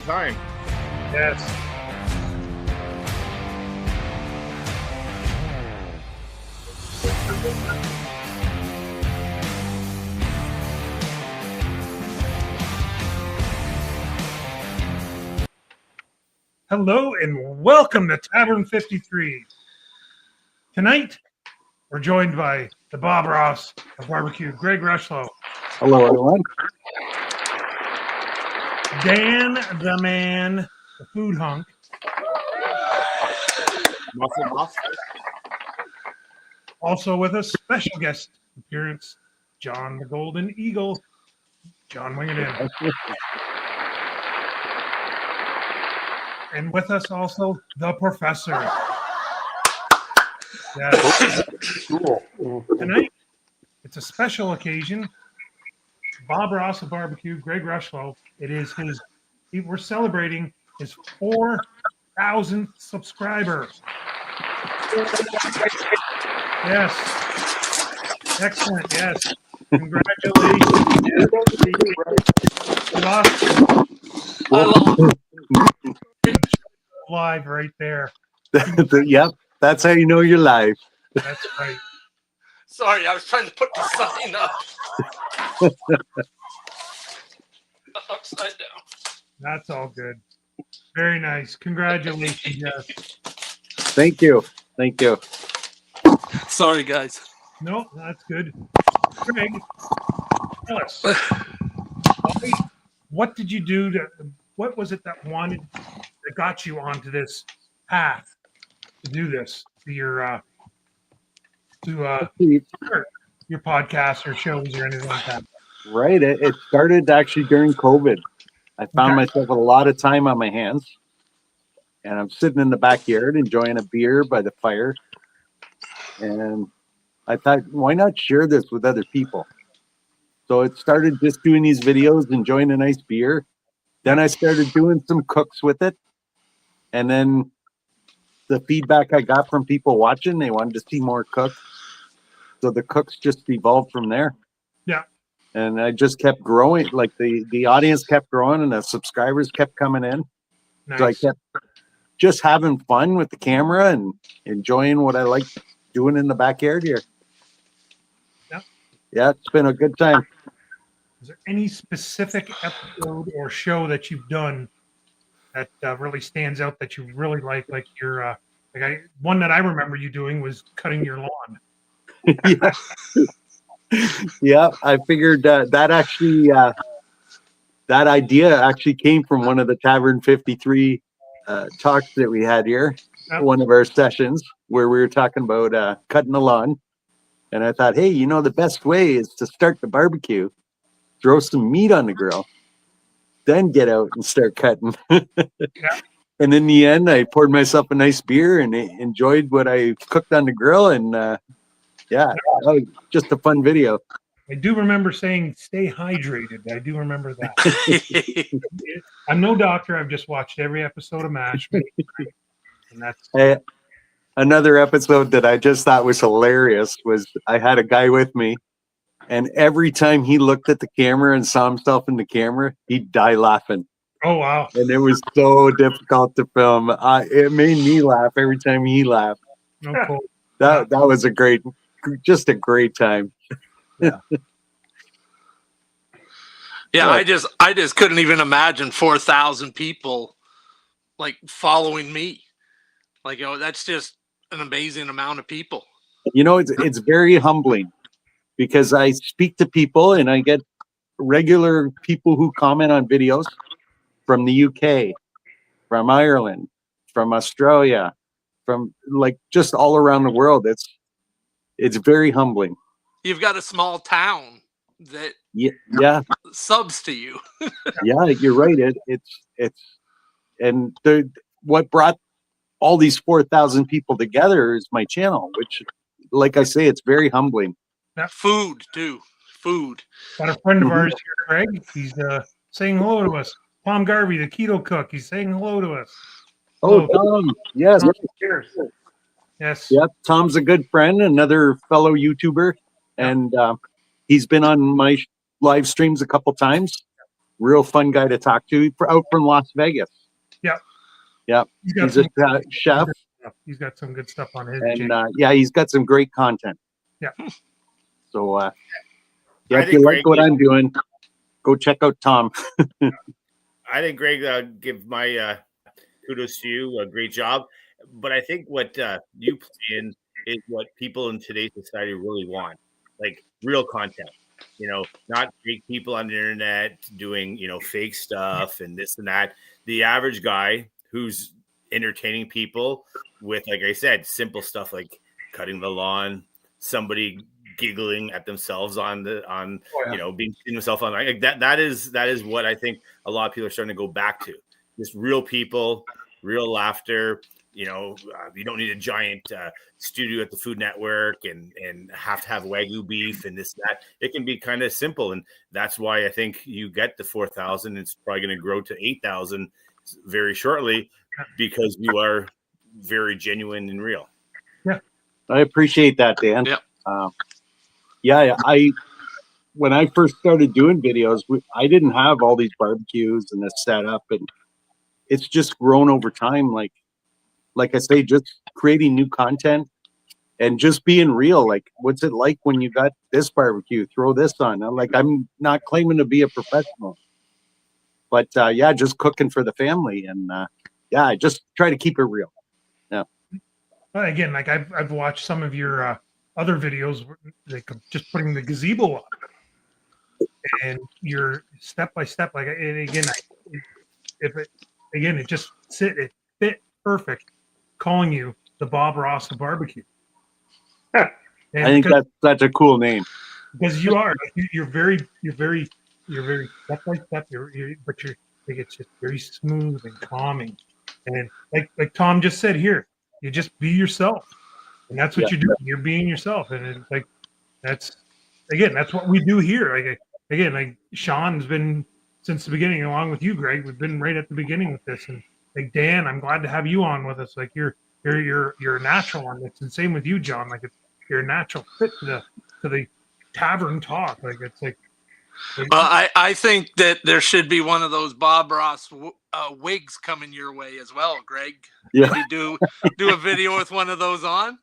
Time. Yes. Hello and welcome to Tavern 53. Tonight, we're joined by the Bob Ross of Barbecue, Greg Rushlow. Hello, everyone. Dan the Man, the Food Hunk. Muscle Boss. Also with us, special guest appearance, John the Golden Eagle. John, wing it in. And with us also, the Professor. Yes. Cool. Tonight, it's a special occasion. Bob Ross of Barbecue, Greg Rushlow. We're celebrating his 4,000th subscriber. Yes. Excellent. Yes. Congratulations. Well, Live right there. Yep, that's how you know you're live. That's right. Sorry, I was trying to put the sign up. Upside down. That's all good. Very nice. Congratulations. Yes. Thank you. Thank you. Sorry, guys. No, that's good. Greg, tell us. What did you do what was it that got you onto this path to do this to your podcast or shows or anything like that? Right. It started actually during COVID. I found myself with a lot of time on my hands, and I'm sitting in the backyard enjoying a beer by the fire. And I thought, why not share this with other people? So it started just doing these videos, enjoying a nice beer. Then I started doing some cooks with it. And then the feedback I got from people watching, they wanted to see more cooks. So the cooks just evolved from there. Yeah. And I just kept growing. Like the audience kept growing and the subscribers kept coming in. Nice. So I kept just having fun with the camera and enjoying what I like doing in the backyard here. Yeah. Yeah, it's been a good time. Is there any specific episode or show that you've done that really stands out that you really like? Like your one that I remember you doing was cutting your lawn. Yeah. Yeah, I figured that idea actually came from one of the Tavern 53 talks that we had here, one of our sessions where we were talking about cutting the lawn. And I thought, hey, the best way is to start the barbecue, throw some meat on the grill, then get out and start cutting. And in the end, I poured myself a nice beer and enjoyed what I cooked on the grill. And that was just a fun video. I do remember saying, stay hydrated. I do remember that. I'm no doctor. I've just watched every episode of MASH. And that's another episode that I just thought was hilarious was I had a guy with me, and every time he looked at the camera and saw himself in the camera, he'd die laughing. Oh, wow. And it was so difficult to film. It made me laugh every time he laughed. Oh, cool. That was just a great time. Yeah, I just couldn't even imagine 4,000 people like following me. Like, that's just an amazing amount of people. It's very humbling because I speak to people and I get regular people who comment on videos from the UK, from Ireland, from Australia, from like just all around the world. It's very humbling. You've got a small town that subs to you. Yeah, you're right. What brought all these 4,000 people together is my channel, which, like I say, it's very humbling. Food too. Food. Got a friend of ours here, Greg. He's saying hello to us. Tom Garvey, the keto cook. He's saying hello to us. Oh, Tom. Yes. Cheers. Yes. Yep. Tom's a good friend, another fellow YouTuber, and he's been on my live streams a couple times. real fun guy to talk to. Out from Las Vegas. He's got He's a some chef, stuff. He's got some good stuff on his and channel. he's got some great content. Yeah. So I if think you like Greg what is- I'm doing, go check out Tom. I think Greg, give my kudos to you. A great job. But I think what you play in is what people in today's society really want, like real content. Not fake people on the internet doing fake stuff and this and that. The average guy who's entertaining people with, like I said, simple stuff like cutting the lawn, somebody giggling at themselves on being seeing themselves on like that is what I think a lot of people are starting to go back to. Just real people, real laughter. You don't need a giant studio at the Food Network and have to have Wagyu beef and this, that. It can be kind of simple. And that's why I think you get the 4,000. It's probably going to grow to 8,000 very shortly because you are very genuine and real. I appreciate that, Dan. Yeah. When I first started doing videos, I didn't have all these barbecues and this setup, and it's just grown over time. Like I say, just creating new content and just being real. Like, what's it like when you got this barbecue? Throw this on. I'm not claiming to be a professional, but just cooking for the family, and I just try to keep it real. Again, like I've watched some of your other videos, like just putting the gazebo up, and your step by step. Like, and again, it just fit perfect. Calling you the Bob Ross of barbecue. I think that's such a cool name. Because you are, you're very step by step. It's just very smooth and calming, and like Tom just said here, you just be yourself, and that's what you're doing. You're being yourself, and it's like that's what we do here. Like Sean's been since the beginning, along with you, Greg. We've been right at the beginning with this, and like Dan, I'm glad to have you on with us. Like you're a natural on this, and same with you, John. Like you're a natural fit to the tavern talk. Like it's like. Well, I think that there should be one of those Bob Ross wigs coming your way as well, Greg. Yeah. Maybe do a video with one of those on.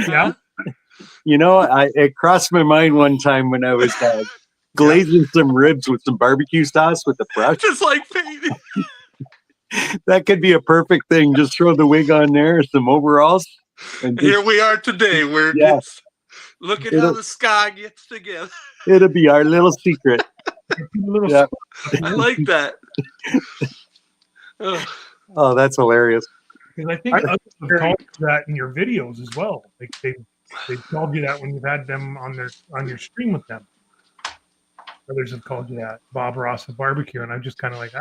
Yeah. It crossed my mind one time when I was glazing some ribs with some barbecue sauce with the brush. Just like painting. That could be a perfect thing. Just throw the wig on there, some overalls, and Here we are today. Look at how the sky gets together. it'll be our little secret. Yeah. I like that. Oh, that's hilarious. Because I think others have called you that in your videos as well. Like they've called you that when you've had them on your stream with them. Others have called you that, Bob Ross of barbecue, and I'm just kind of like,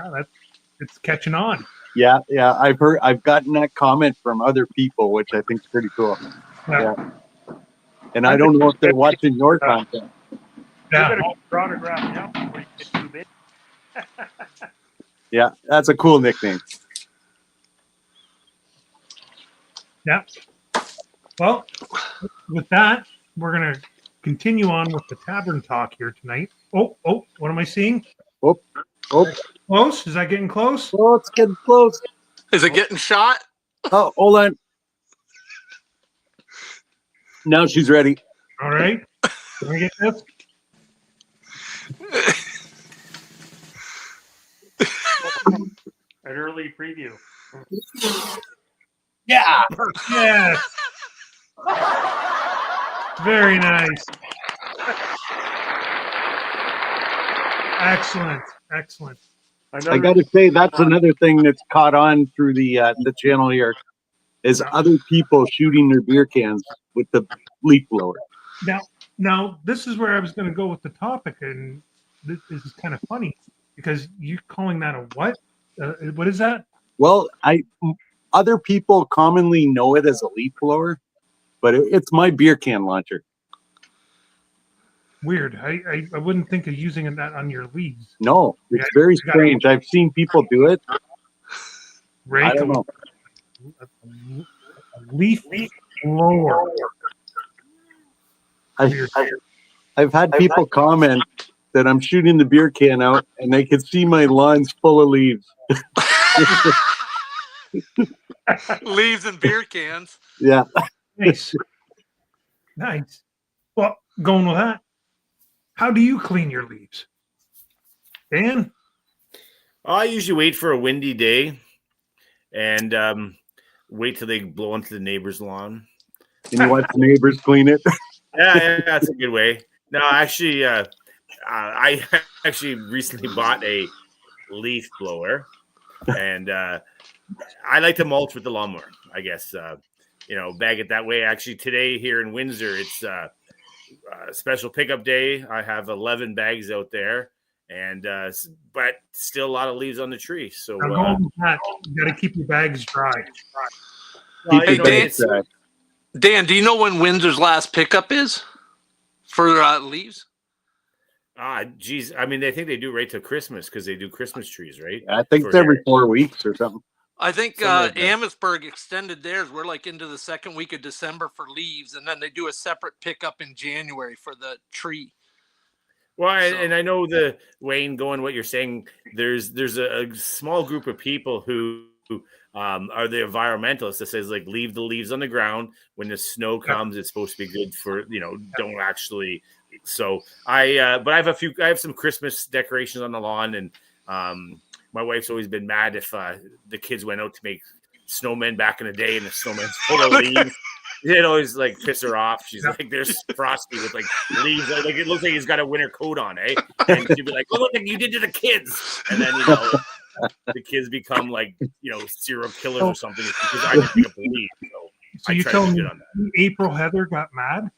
it's catching on. Yeah. I've gotten that comment from other people, which I think is pretty cool. Yeah. And I don't know if they're watching your content. Yeah. Yeah, that's a cool nickname. Yeah. Well, with that, we're gonna continue on with the tavern talk here tonight. Oh, what am I seeing? Oh. Close? Is that getting close? Oh, it's getting close. Is it getting shot? Oh, hold on. Now she's ready. All right. Can we get this? An early preview. Yeah. Yes. Very nice. Excellent. I got to say, that's another thing that's caught on through the channel here is other people shooting their beer cans with the leaf blower. Now, this is where I was going to go with the topic, and this is kind of funny because you're calling that a what? What is that? Well, other people commonly know it as a leaf blower, but it's my beer can launcher. Weird. I wouldn't think of using that on your leaves. No, it's very strange. I've seen people do it. I don't know. A leaf blower. I've had people comment that I'm shooting the beer can out, and I can see my lawn's full of leaves. Leaves and beer cans. Yeah. Nice. Nice. Well, going with that, how do you clean your leaves? Dan? I usually wait for a windy day and wait till they blow into the neighbor's lawn. And you watch the neighbors clean it. Yeah, that's a good way. No, actually, I actually recently bought a leaf blower, and I like to mulch with the lawnmower. I guess bag it that way. Actually, today here in Windsor, it's a special pickup day. I have 11 bags out there, and but still a lot of leaves on the tree. So Now going with that, you got to keep your bags dry. well, Keep Hey, your Dan- bags dry. Dan, do you know when Windsor's last pickup is for leaves? geez, I mean, they think they do right till Christmas because they do Christmas trees, right? I think it's For every here. 4 weeks or something. I think Something like that. Amherstburg extended theirs. We're like into the second week of December for leaves, and then they do a separate pickup in January for the tree. Well, So- and I know Wayne, going what you're saying, there's a small group of people who are the environmentalists that says like leave the leaves on the ground when the snow comes. It's supposed to be good for don't actually. So but I have some Christmas decorations on the lawn, and my wife's always been mad if the kids went out to make snowmen back in the day and the snowman's full of leaves. It always like piss her off. She's like, "There's Frosty with like leaves. Like it looks like he's got a winter coat on, eh?" And she'd be like, "Look what you did to the kids!" And then the kids become like serial killers or something because I just pick up the leaves. So I you try tell to me get on that. April Heather got mad?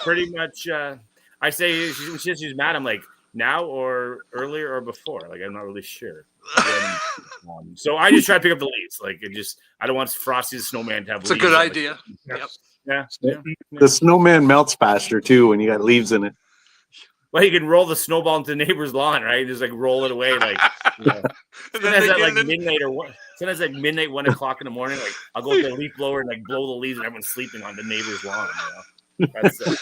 Pretty much. I say she's mad. I'm like, now or earlier or before? Like I'm not really sure. So I just try to pick up the leaves. Like I don't want Frosty the Snowman to have. It's a leaves good on, idea. Like, Yep. yeah. The snowman melts faster too when you got leaves in it. Well, you can roll the snowball into the neighbor's lawn, right? Just like roll it away, like. And then Sometimes they at get like in- midnight or what? Sometimes like midnight, 1 o'clock in the morning. Like I'll go with the leaf blower and like blow the leaves, and everyone's sleeping on the neighbor's lawn. That's my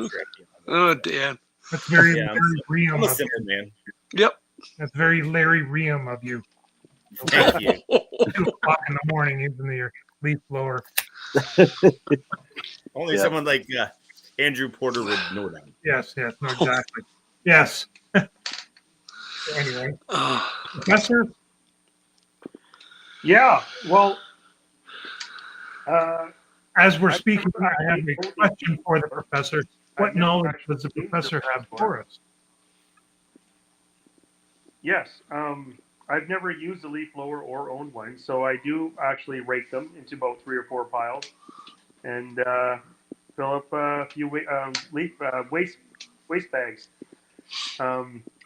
trick. Oh, Dan. That's very Yeah, Larry I'm Ream a of you. simple man. Yep. That's very Larry Ream of you. Thank you. 2:00 in the morning using your leaf blower. Only Yeah. someone like Andrew Porter would know that. Yes, no, exactly. Yes. Anyway, Oh, Professor, Yeah, well, as we're speaking, I have a question for the professor. What knowledge does the professor have for us? yes. I've never used a leaf blower or owned one, so I do actually rake them into about 3 or 4 piles and fill up a few waste bags.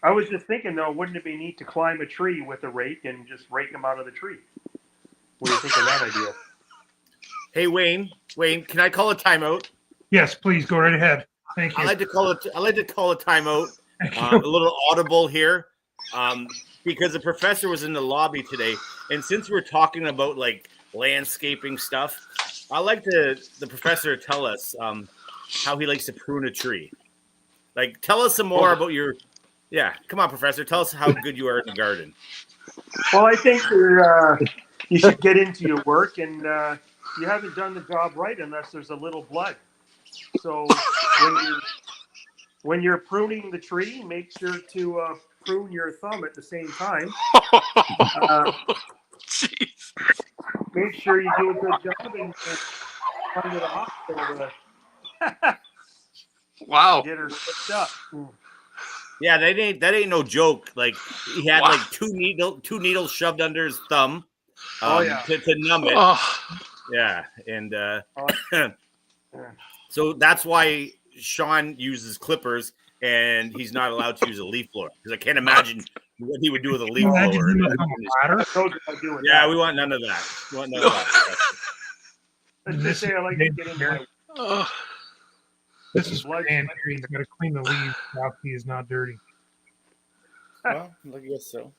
I was just thinking, though, wouldn't it be neat to climb a tree with a rake and just rake them out of the tree? What do you think of that idea? Hey Wayne, can I call a timeout? Yes, please go right ahead. Thank I you. like to call a timeout. A little audible here, because the professor was in the lobby today, and since we're talking about like landscaping stuff, I like the professor to tell us how he likes to prune a tree. Like, tell us some more about your. Yeah, come on, professor. Tell us how good you are in the garden. Well, I think you should get into your work, and you haven't done the job right unless there's a little blood. So when you're pruning the tree, make sure to prune your thumb at the same time. jeez. Make sure you do a good job and come to the hospital to Wow. get her fixed up. Yeah, that ain't no joke. Like he had Wow. like two needles shoved under his thumb, Oh, yeah. to numb it. Oh, Yeah, and Yeah. so that's why Sean uses clippers, and he's not allowed to use a leaf blower because I can't imagine what he would do with a leaf Imagine blower. him on a ladder. I told you I'd do it. Yeah, we want none of that. We want none of that. Let's just say I like to get into my oh. This is blood. Dan here. He's got to clean the leaves while he is not dirty. Well, I guess so.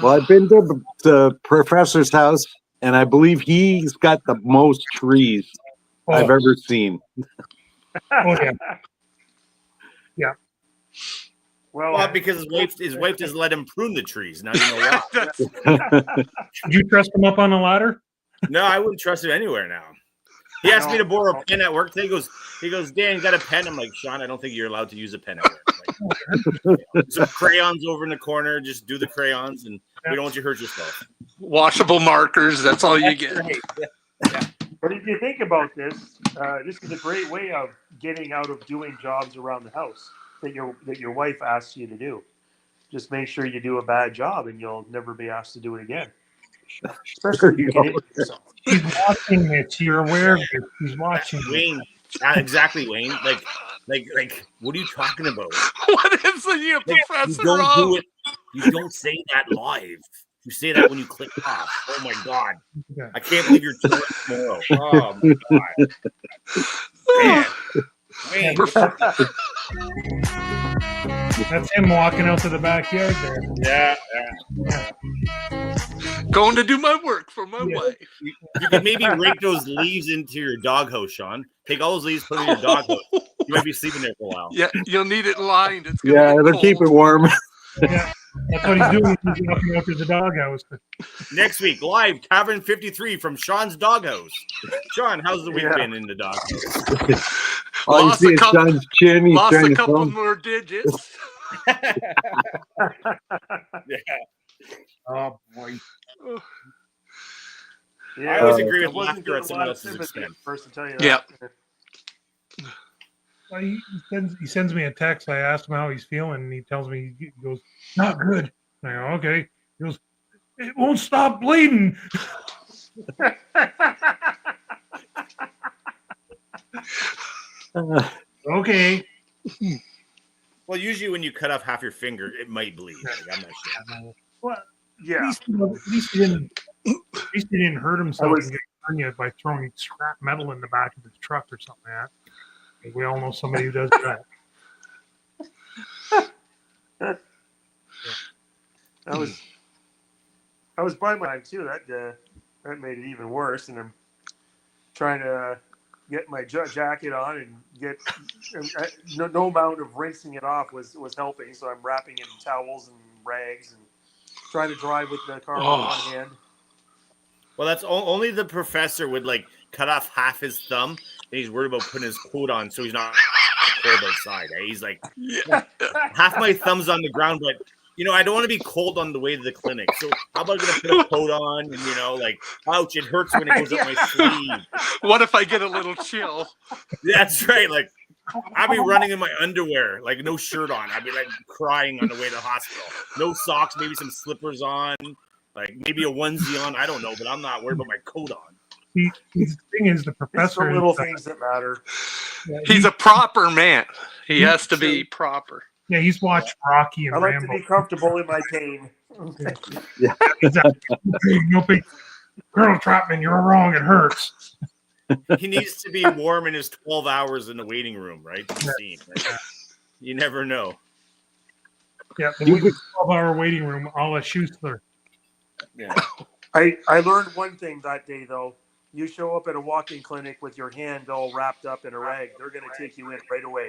Well, I've been to the professor's house, and I believe he's got the most trees I've ever seen. Oh, yeah. Well, because his wife doesn't let him prune the trees. Now you know why. Did you trust him up on the ladder? No, I wouldn't trust him anywhere now. He asked me to borrow a pen at work today. He goes, Dan, you got a pen? I'm like, Sean, I don't think you're allowed to use a pen at work. Like, some crayons over in the corner. Just do the crayons, and we don't want you to hurt yourself. Washable markers. That's all you get. Right. but if you think about this, this is a great way of getting out of doing jobs around the house that your wife asks you to do. Just make sure you do a bad job, and you'll never be asked to do it again. Especially if you get it yourself. He's watching it. You're aware of it. He's watching it. Wayne, exactly, Wayne. Like, what are you talking about? What is it, you Like, Professor you don't Rob? do it. You don't say that live. You say that when you click off. Oh my god! Yeah. I can't believe you're doing it tomorrow. Oh my god! Man, Wayne. That's him walking out to the backyard there. Yeah. Going to do my work for my Yeah. wife. You could maybe rake those leaves into your doghouse, Sean. Take all those leaves, put them in your doghouse. You might be sleeping there for a while. Yeah, you'll need it lined. It's gonna Yeah, get they'll cold. keep it warm. Yeah, that's what he's doing. He's walking out to the doghouse. Next week, live Tavern 53 from Sean's doghouse. Sean, how's the week Yeah. been in the doghouse? All you Lost see a is couple- John's chin. He's Lost trying a to couple film. more digits. Yeah. Oh boy. Yeah, I always agree with I wasn't laughter at getting a someone lot of else's sympathy expense. first to tell you Yeah. that. Well, he sends me a text. I asked him how he's feeling, and he tells me, he goes, not good. I go, okay. He goes, it won't stop bleeding. Okay. Well, usually when you cut off half your finger, it might bleed. Like, I'm not sure. Well, at Yeah. least he didn't hurt himself I was- and get hernia by throwing scrap metal in the back of his truck or something like that. We all know somebody who does that. I was by my too. That made it even worse, and I'm trying to get my jacket on and get no amount of rinsing it off was helping. So I'm wrapping it in towels and rags and trying to drive with the car on one hand. Well, that's only the professor would like cut off half his thumb, and he's worried about putting his coat on so he's not cold outside. Eh? He's like, Yeah. half my thumb's on the ground, but I don't want to be cold on the way to the clinic. So how about I'm gonna put a coat on and like, ouch, it hurts when it goes up my sleeve. What if I get a little chill? That's right. Like I'd be running in my underwear, like no shirt on. I'd be like crying on the way to the hospital. No socks, maybe some slippers on, like maybe a onesie on. I don't know, but I'm not worried about my coat on. The thing is, the It's the professor little is, things that matter. He's a proper man. He has to be proper. yeah, he's watched Rocky and I like Rambo. to be comfortable in my pain. Exactly. No big Colonel Trotman, you're wrong. It hurts. He needs to be warm in his 12 hours in the waiting room, right? To see him, right? You never know. Yeah, the You could- 12-hour waiting room, a la Schuster. Yeah. I learned one thing that day though. You show up at a walk-in clinic with your hand all wrapped up in a rag, they're going to take you in right away.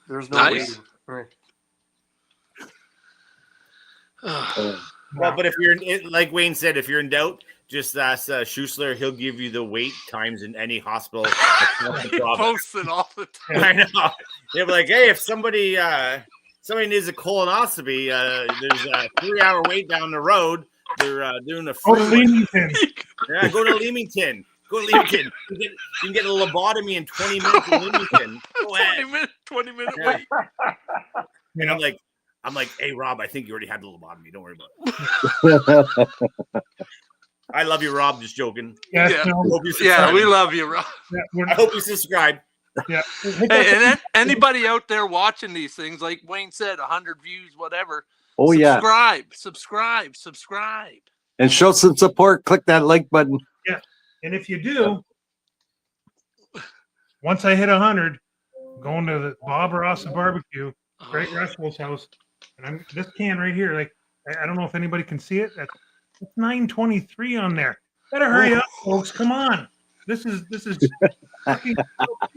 There's no Nice. waiting. Right. Well, but if you're like Wayne said, if you're in doubt, just ask Schussler. He'll give you the wait times in any hospital. across the He province. posts it all the time. I know. They'll be like, hey, if somebody needs a colonoscopy, there's a 3-hour wait down the road. They're doing a Go to free one. Leamington. Yeah, go to Leamington. Go to Leamington. You can get a lobotomy in 20 minutes in Leamington. Go ahead. 20 minute Yeah. wait. And I'm like, hey, Rob, I think you already had the lobotomy. Don't worry about it. I love you, Rob. Just joking. Yeah, Yeah. no, Hope you Yeah, subscribe. we love you, Rob. yeah, we're, I hope you subscribe. yeah. Hey, and then anybody out there watching these things, like Wayne said, 100 views, whatever. Oh yeah, Subscribe. and show some support. Click that like button. And if you do, once I hit 100, I'm going to the Bob Ross Barbecue, Greg Russell's house, and I'm this can right here. Like I don't know if anybody can see it. It's 923 on there. Better hurry up, folks! Come on, this is fucking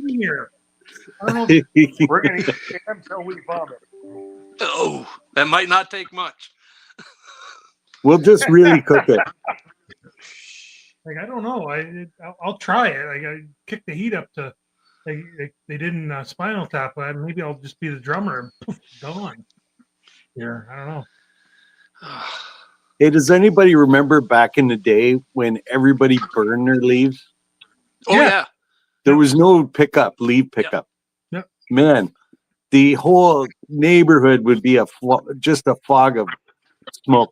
here. I don't know. We're going to eat until we vomit. Oh, that might not take much. We'll just really cook it. Like I don't know. I'll try it. Like I kick the heat up to. They didn't Spinal Tap. Maybe I'll just be the drummer and poof, gone. Here, I don't know. Hey, does anybody remember back in the day when everybody burned their leaves? Oh Yeah. yeah. There was no leaf pickup. Yep. Man, the whole neighborhood would be just a fog of smoke.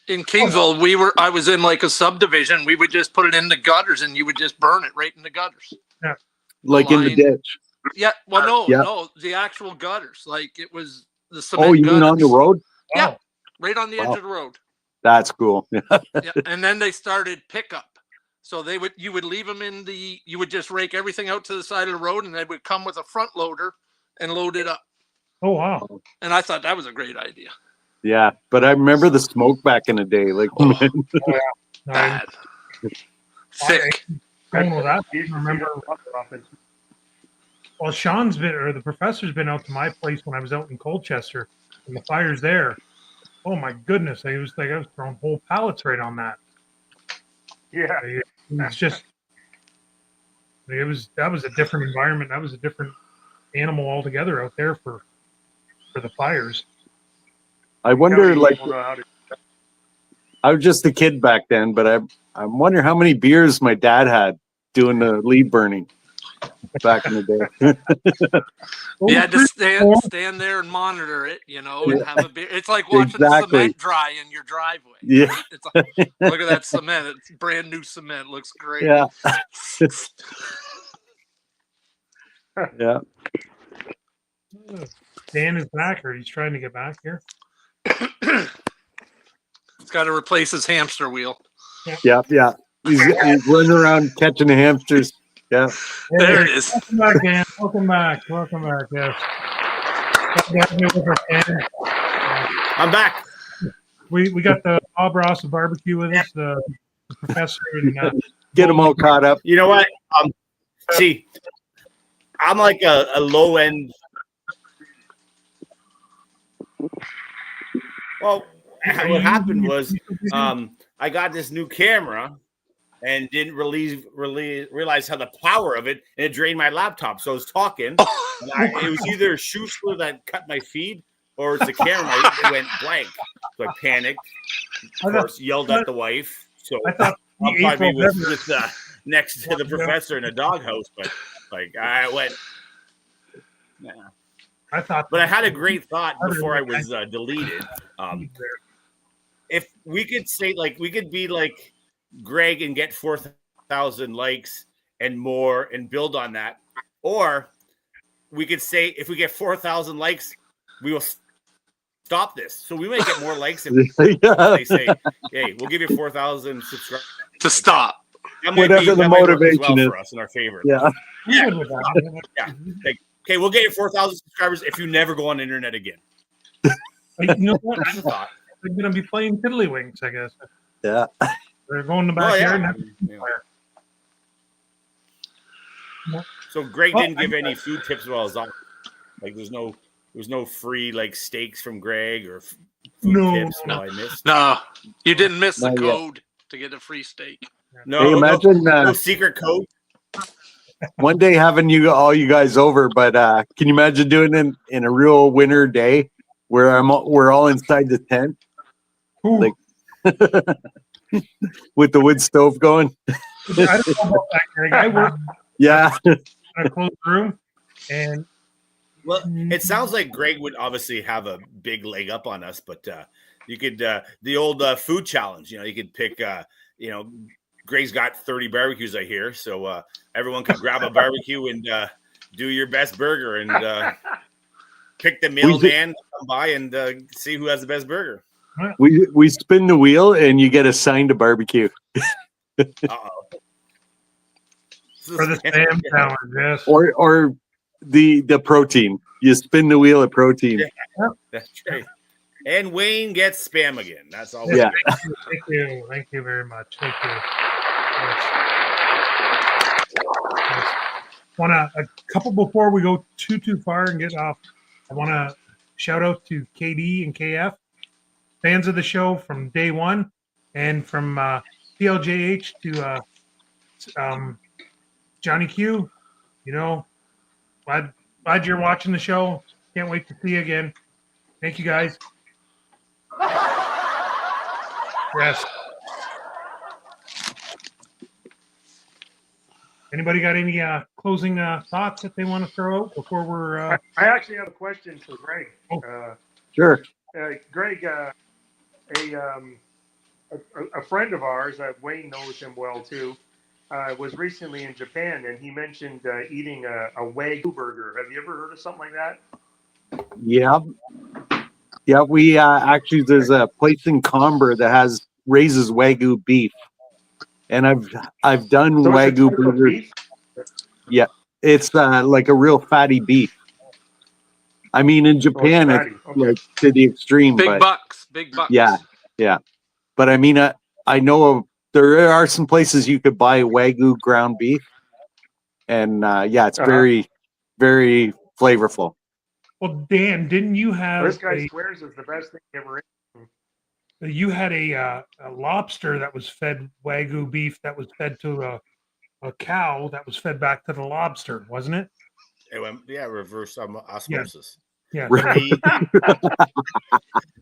In Kingsville, I was in like a subdivision. We would just put it in the gutters, and you would just burn it right in the gutters. Like in the line. ditch. Yeah. Well, Yeah. no, the actual gutters. Like it was the cement. Oh, you mean on the gutters. road? Yeah. Wow. Right on the edge of the road. That's cool. Yeah. And then they started pickup. So you would leave them you would just rake everything out to the side of the road, and they would come with a front loader and load it up. Oh wow. And I thought that was a great idea. Yeah, but I remember the smoke back in the day. Like, Oh. man, Bad. Thick. Going with that. I Used to remember. see that often. Well, the professor's been out to my place when I was out in Colchester, and the fire's there. Oh my goodness! I was throwing whole pallets right on that. Yeah. It's just, that was a different environment. That was a different animal altogether out there for the fires. I wonder, Many like, people know how to- I was just a kid back then, but I wonder how many beers my dad had doing the leaf burning back in the day. You had to stand there and monitor it, and have a beer. It's like watching Exactly. the cement dry in your driveway. Yeah. It's like, look at that cement. It's brand new cement. Looks great. Yeah. Yeah. Dan is back, or he's trying to get back here. It's got to replace his hamster wheel. Yeah. Yeah. He's running around catching the hamsters. Yeah. There it is. Welcome back, Dan. Welcome back. Yes. Glad to have you with us, Dan. I'm back. We got the Bob Ross of barbecue with us, the professor, and Get them all caught up. You know what? See, I'm like a low end. Well, what happened was I got this new camera and didn't realize how the power of it, and it drained my laptop. So I was talking. It was either Schuessler that cut my feed, or it's the camera. It went blank. So I panicked. Of course, yelled at the wife. So I thought I'll probably be with next to the professor in a doghouse. But like I went. Nah. But I had a great thought before I was deleted. If we could say, like, we could be like Greg and get 4,000 likes and more and build on that. Or we could say, if we get 4,000 likes, we will stop this. So we might get more likes if they say, hey, we'll give you 4,000 subscribers. To stop. Whatever the motivation is. For us in our favor. Yeah. Yeah. Like, okay, we'll get you 4,000 subscribers if you never go on the internet again. You know what? That's the thought. They're going to be playing tiddlywinks, I guess. Yeah. They're going to the Oh, backyard. yeah. And having So Greg didn't give any food tips while I was on. Like there was no free like steaks from Greg or food tips. No. I missed. No, you didn't miss the Not yet. code to get a free steak. No, Hey, imagine no secret code. one day having all you guys over, but can you imagine doing it in a real winter day where we're all inside the tent Ooh, Like- with the wood stove going? I don't know about that, Greg. I work Yeah. in a closed room, and Well, it sounds like Greg would obviously have a big leg up on us, but you could the old food challenge. You could pick. Greg's got 30 barbecues, I hear, so everyone could grab a barbecue and do your best burger and pick the mailman to come by and see who has the best burger. We spin the wheel and you get assigned a barbecue. Uh-oh. for the Sam challenge, yes. Or the protein. You spin the wheel of protein. Yeah. That's right. And Wayne gets spam again. That's all. Yeah. Thank you very much. Thank you. Yes. Want a couple before we go too far and get off. I want to shout out to KD and KF, fans of the show from day one, and from PLJH to Johnny Q. You know, glad you're watching the show. Can't wait to see you again. Thank you, guys. Yes. Anybody got any closing thoughts that they want to throw out before we're? I actually have a question for Greg. Sure. Greg, a friend of ours, Wayne knows him well too, was recently in Japan, and he mentioned eating a Wagyu burger. Have you ever heard of something like that? Yeah. Yeah, we actually, there's a place in Comber that raises Wagyu beef. And I've done So it's a Wagyu type of burgers. beef? Yeah, it's like a real fatty beef. I mean, in Japan, Oh, it's it's fatty. Okay. like to the extreme. Big but bucks, big bucks. Yeah. But I mean, I know there are some places you could buy Wagyu ground beef, and yeah, it's very, very flavorful. Well, Dan, didn't you have This guy swears it's the best thing he ever ate. you had a lobster that was fed Wagyu beef that was fed to a cow that was fed back to the lobster, wasn't it? It went, reverse osmosis. Yeah. Right.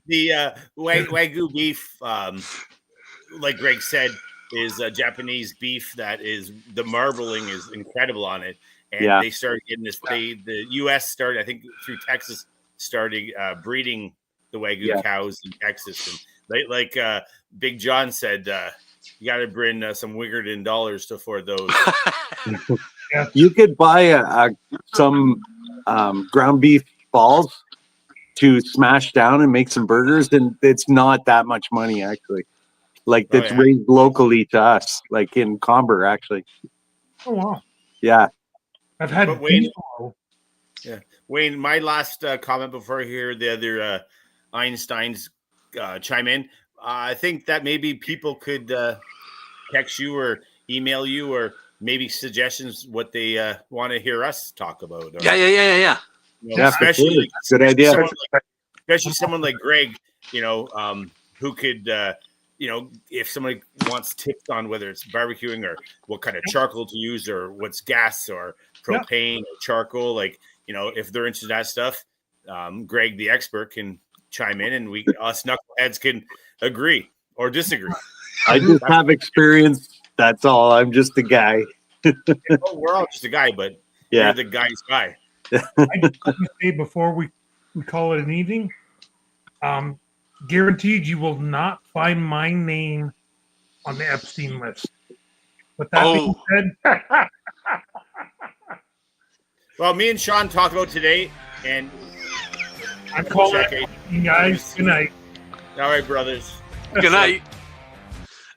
The Wagyu beef, like Greg said, is Japanese beef that is, the marbling is incredible on it. And Yeah. they started getting this, the U.S. started, I think through Texas, started breeding the Wagyu cows in Texas. And like Big John said, you got to bring some Wingerton dollars to afford those. You could buy some ground beef balls to smash down and make some burgers, and it's not that much money actually. Like that's raised locally to us, like in Comber actually. Oh wow. Yeah. I've had But Wayne, my last comment before I hear the other Einsteins chime in, I think that maybe people could text you or email you, or maybe suggestions what they want to hear us talk about. Or, Yeah. you know, Yeah, especially good idea. especially someone like Greg, you know, who could, you know, if somebody wants tips on whether it's barbecuing or what kind of charcoal to use or what's gas or propane or charcoal, like, you know, if they're into that stuff, Greg, the expert, can chime in, and us knuckleheads can agree or disagree. I just have experience. That's all. I'm just a guy. We're all just a guy, but you're the guy's guy. I just want to say before we call it an evening, guaranteed you will not find my name on the Epstein list. But that being said, Well, me and Sean talked about today, and I'm calling it, you guys. Good night. All right, brothers. Good night.